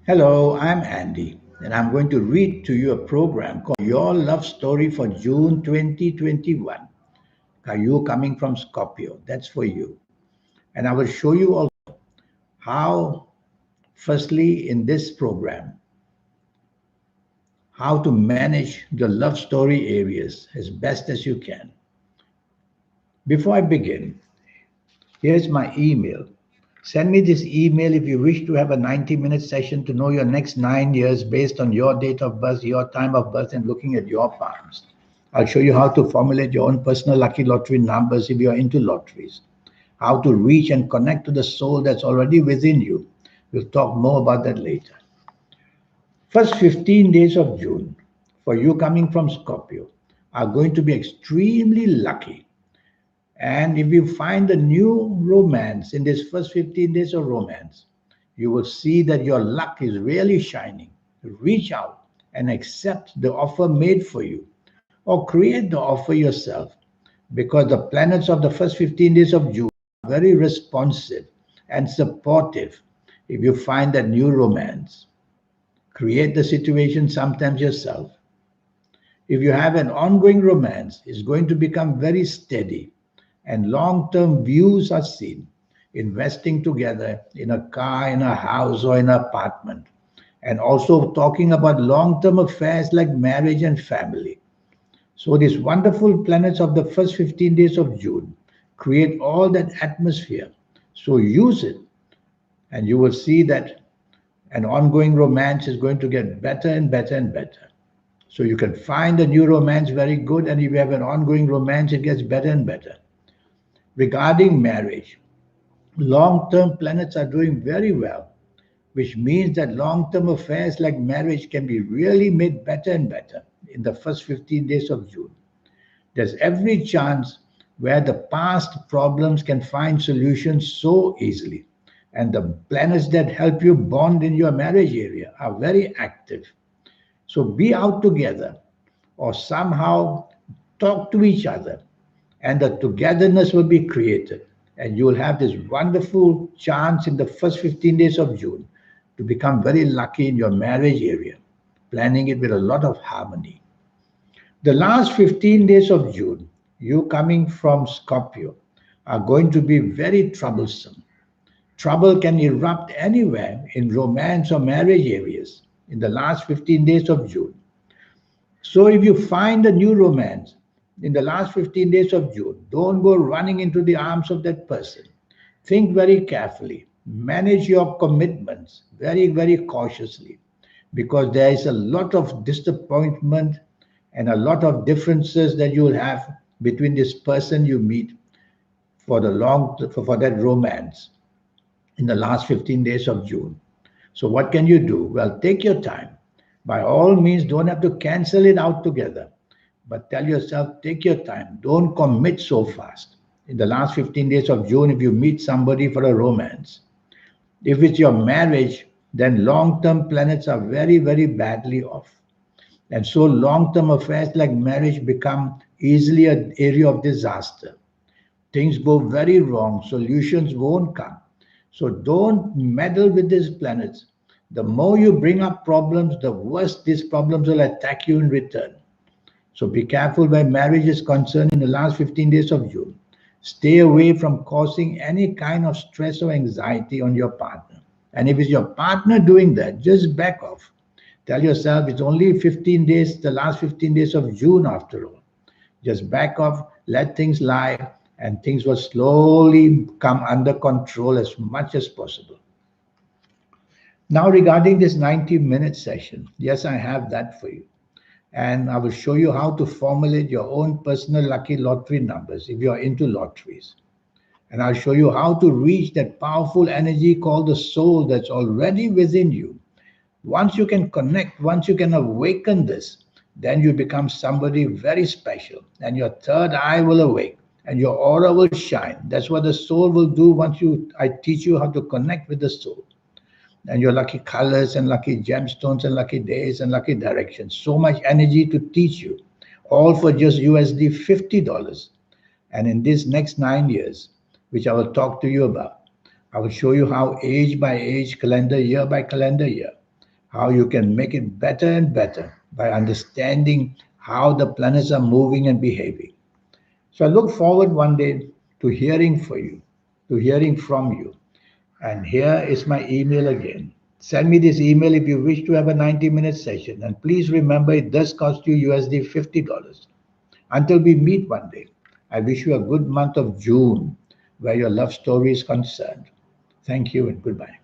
Hello, I'm Andy, and I'm going to read to you a program called Your Love Story for June 2021. Are you coming from Scorpio? That's for you. And I will show you also how, firstly, in this program, how to manage your love story areas as best as you can. Before I begin, here's my email. Send me this email if you wish to have a 90-minute session to know your next 9 years based on your date of birth, your time of birth, and looking at your palms. I'll show you how to formulate your own personal lucky lottery numbers if you're into lotteries, how to reach and connect to the soul that's already within you. We'll talk more about that later. First 15 days of June, for you coming from Scorpio, are going to be extremely lucky. And if you find a new romance in this first 15 days of romance, you will see that your luck is really shining. Reach out and accept the offer made for you, or create the offer yourself, because the planets of the first 15 days of June are very responsive and supportive. If you find that new romance, create the situation sometimes yourself. If you have an ongoing romance, it's going to become very steady and long term views are seen. Investing together in a car, in a house, or in an apartment. And also talking about long term affairs like marriage and family. So, these wonderful planets of the first 15 days of June create all that atmosphere. So, use it, and you will see that an ongoing romance is going to get better and better and better. So you can find a new romance very good, and if you have an ongoing romance, it gets better and better. Regarding marriage, long term planets are doing very well, which means that long term affairs like marriage can be really made better and better in the first 15 days of June. There's every chance where the past problems can find solutions so easily. And the planets that help you bond in your marriage area are very active. So be out together or somehow talk to each other, and the togetherness will be created. And you will have this wonderful chance in the first 15 days of June to become very lucky in your marriage area, planning it with a lot of harmony. The last 15 days of June, you coming from Scorpio, are going to be very troublesome. Trouble can erupt anywhere in romance or marriage areas in the last 15 days of June. So if you find a new romance in the last 15 days of June, don't go running into the arms of that person. Think very carefully. Manage your commitments very, very cautiously, because there is a lot of disappointment and a lot of differences that you will have between this person you meet for that romance in the last 15 days of June. So what can you do? Well, take your time. By all means, don't have to cancel it out together. But tell yourself, take your time. Don't commit so fast. In the last 15 days of June, if you meet somebody for a romance, if it's your marriage, then long term planets are very, very badly off. And so long term affairs like marriage become easily an area of disaster. Things go very wrong, solutions won't come. So don't meddle with these planets. The more you bring up problems, the worse these problems will attack you in return. So be careful where marriage is concerned in the last 15 days of June. Stay away from causing any kind of stress or anxiety on your partner. And if it's your partner doing that, just back off. Tell yourself it's only 15 days, the last 15 days of June after all. Just back off, let things lie, and things will slowly come under control as much as possible. Now, regarding this 90-minute session, yes, I have that for you. And I will show you how to formulate your own personal lucky lottery numbers if you are into lotteries. And I'll show you how to reach that powerful energy called the soul that's already within you. Once you can connect, once you can awaken this, then you become somebody very special, and your third eye will awake and your aura will shine. That's what the soul will do once I teach you how to connect with the soul. And your lucky colors and lucky gemstones and lucky days and lucky directions. So much energy to teach you, all for just USD $50. And in these next 9 years, which I will talk to you about, I will show you how age by age, calendar year by calendar year, how you can make it better and better by understanding how the planets are moving and behaving. So I look forward one day to hearing for you, to hearing from you. And here is my email again. Send me this email if you wish to have a 90-minute session. And please remember it does cost you USD $50. Until we meet one day, I wish you a good month of June where your love story is concerned. Thank you and goodbye.